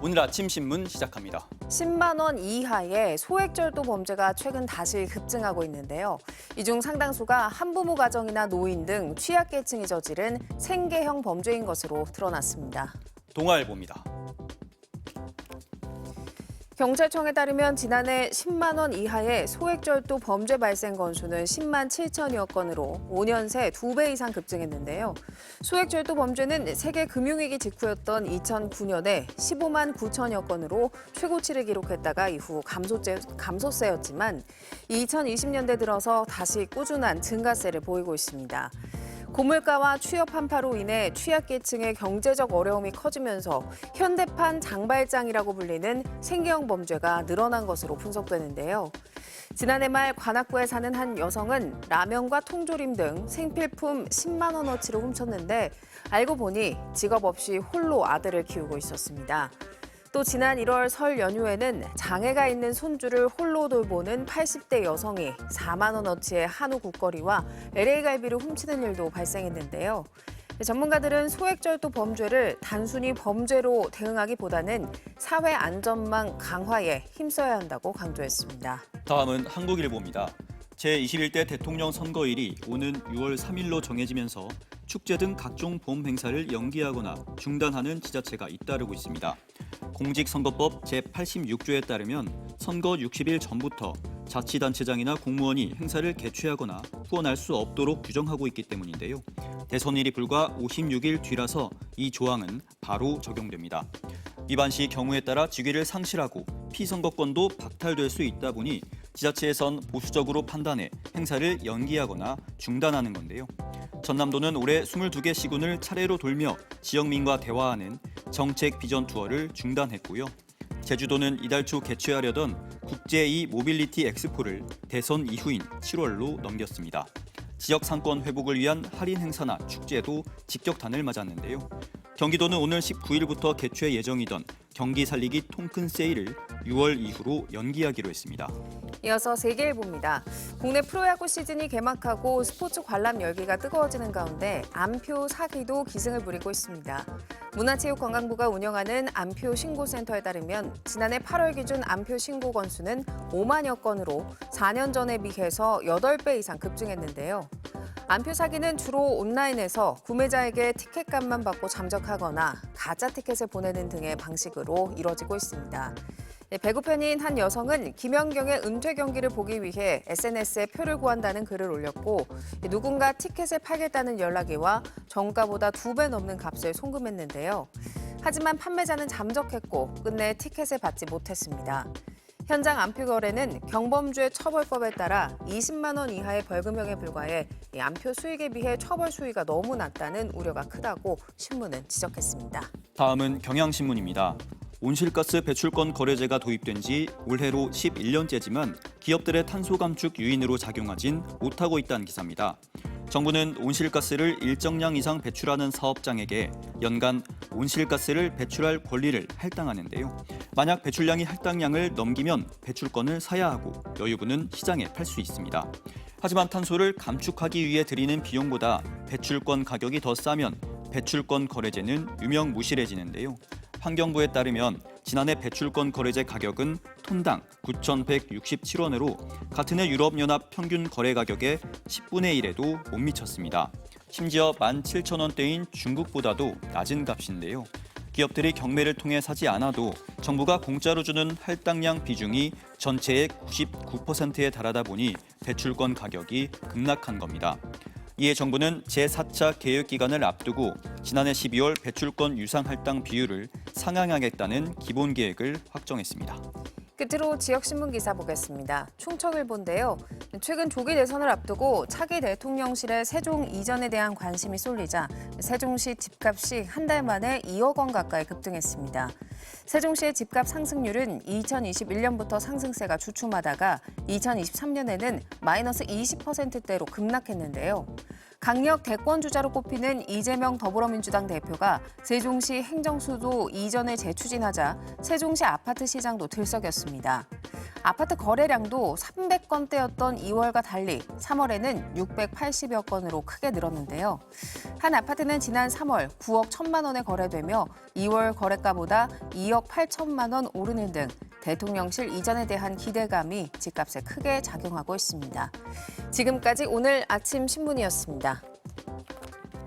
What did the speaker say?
오늘 아침 신문 시작합니다. 10만 원 이하의 소액절도 범죄가 최근 다시 급증하고 있는데요. 이 중 상당수가 한부모 가정이나 노인 등 취약계층이 저지른 생계형 범죄인 것으로 드러났습니다. 동아일보입니다. 경찰청에 따르면 지난해 10만 원 이하의 소액절도 범죄 발생 건수는 10만 7천여 건으로 5년 새 2배 이상 급증했는데요. 소액절도 범죄는 세계 금융위기 직후였던 2009년에 15만 9천여 건으로 최고치를 기록했다가 이후 감소세였지만 2020년대 들어서 다시 꾸준한 증가세를 보이고 있습니다. 고물가와 취업 한파로 인해 취약계층의 경제적 어려움이 커지면서 현대판 장발장이라고 불리는 생계형 범죄가 늘어난 것으로 분석되는데요. 지난해 말 관악구에 사는 한 여성은 라면과 통조림 등 생필품 10만 원어치를 훔쳤는데 알고 보니 직업 없이 홀로 아들을 키우고 있었습니다. 또 지난 1월 설 연휴에는 장애가 있는 손주를 홀로 돌보는 80대 여성이 4만 원어치의 한우 국거리와 LA 갈비를 훔치는 일도 발생했는데요. 전문가들은 소액절도 범죄를 단순히 범죄로 대응하기보다는 사회 안전망 강화에 힘써야 한다고 강조했습니다. 다음은 한국일보입니다. 제21대 대통령 선거일이 오는 6월 3일로 정해지면서 축제 등 각종 봄 행사를 연기하거나 중단하는 지자체가 잇따르고 있습니다. 공직선거법 제86조에 따르면 선거 60일 전부터 자치단체장이나 공무원이 행사를 개최하거나 후원할 수 없도록 규정하고 있기 때문인데요. 대선일이 불과 56일 뒤라서 이 조항은 바로 적용됩니다. 위반 시 경우에 따라 직위를 상실하고 피선거권도 박탈될 수 있다 보니 지자체에선 보수적으로 판단해 행사를 연기하거나 중단하는 건데요. 전남도는 올해 22개 시군을 차례로 돌며 지역민과 대화하는 정책 비전 투어를 중단했고요. 제주도는 이달 초 개최하려던 국제2 모빌리티 엑스포를 대선 이후인 7월로 넘겼습니다. 지역 상권 회복을 위한 할인 행사나 축제도 직격탄을 맞았는데요. 경기도는 오늘 19일부터 개최 예정이던 경기 살리기 통큰 세일을 6월 이후로 연기하기로 했습니다. 이어서 세계일보입니다. 국내 프로야구 시즌이 개막하고 스포츠 관람 열기가 뜨거워지는 가운데 안표 사기도 기승을 부리고 있습니다. 문화체육관광부가 운영하는 안표 신고센터에 따르면 지난해 8월 기준 안표 신고 건수는 5만여 건으로 4년 전에 비해서 8배 이상 급증했는데요. 안표 사기는 주로 온라인에서 구매자에게 티켓값만 받고 잠적하거나 가짜 티켓을 보내는 등의 방식으로 이뤄지고 있습니다. 배구팬인 한 여성은 김연경의 은퇴 경기를 보기 위해 SNS에 표를 구한다는 글을 올렸고 누군가 티켓을 팔겠다는 연락이 와 정가보다 2배 넘는 값을 송금했는데요. 하지만 판매자는 잠적했고 끝내 티켓을 받지 못했습니다. 현장 안표 거래는 경범죄 처벌법에 따라 20만 원 이하의 벌금형에 불과해 이 안표 수익에 비해 처벌 수위가 너무 낮다는 우려가 크다고 신문은 지적했습니다. 다음은 경향신문입니다. 온실가스 배출권 거래제가 도입된 지 올해로 11년째지만 기업들의 탄소 감축 유인으로 작용하진 못하고 있다는 기사입니다. 정부는 온실가스를 일정량 이상 배출하는 사업장에게 연간 온실가스를 배출할 권리를 할당하는데요. 만약 배출량이 할당량을 넘기면 배출권을 사야 하고 여유분은 시장에 팔 수 있습니다. 하지만 탄소를 감축하기 위해 들이는 비용보다 배출권 가격이 더 싸면 배출권 거래제는 유명무실해지는데요. 환경부에 따르면 지난해 배출권 거래제 가격은 톤당 9,167원으로 같은 해 유럽연합 평균 거래 가격의 10분의 1에도 못 미쳤습니다. 심지어 17,000원대인 중국보다도 낮은 값인데요. 기업들이 경매를 통해 사지 않아도 정부가 공짜로 주는 할당량 비중이 전체의 99%에 달하다 보니 배출권 가격이 급락한 겁니다. 이에 정부는 제4차 계획기간을 앞두고 지난해 12월 배출권 유상 할당 비율을 상향하겠다는 기본 계획을 확정했습니다. 끝으로 지역신문 기사 보겠습니다. 충청일보인데요. 최근 조기 대선을 앞두고 차기 대통령실의 세종 이전에 대한 관심이 쏠리자 세종시 집값이 한 달 만에 2억 원 가까이 급등했습니다. 세종시의 집값 상승률은 2021년부터 상승세가 주춤하다가 2023년에는 마이너스 20%대로 급락했는데요. 강력 대권 주자로 꼽히는 이재명 더불어민주당 대표가 세종시 행정수도 이전을 재추진하자 세종시 아파트 시장도 들썩였습니다. 아파트 거래량도 300건대였던 2월과 달리 3월에는 680여 건으로 크게 늘었는데요. 한 아파트는 지난 3월 9억 1천만 원에 거래되며 2월 거래가보다 2억 8천만 원 오르는 등 대통령실 이전에 대한 기대감이 집값에 크게 작용하고 있습니다. 지금까지 오늘 아침 신문이었습니다.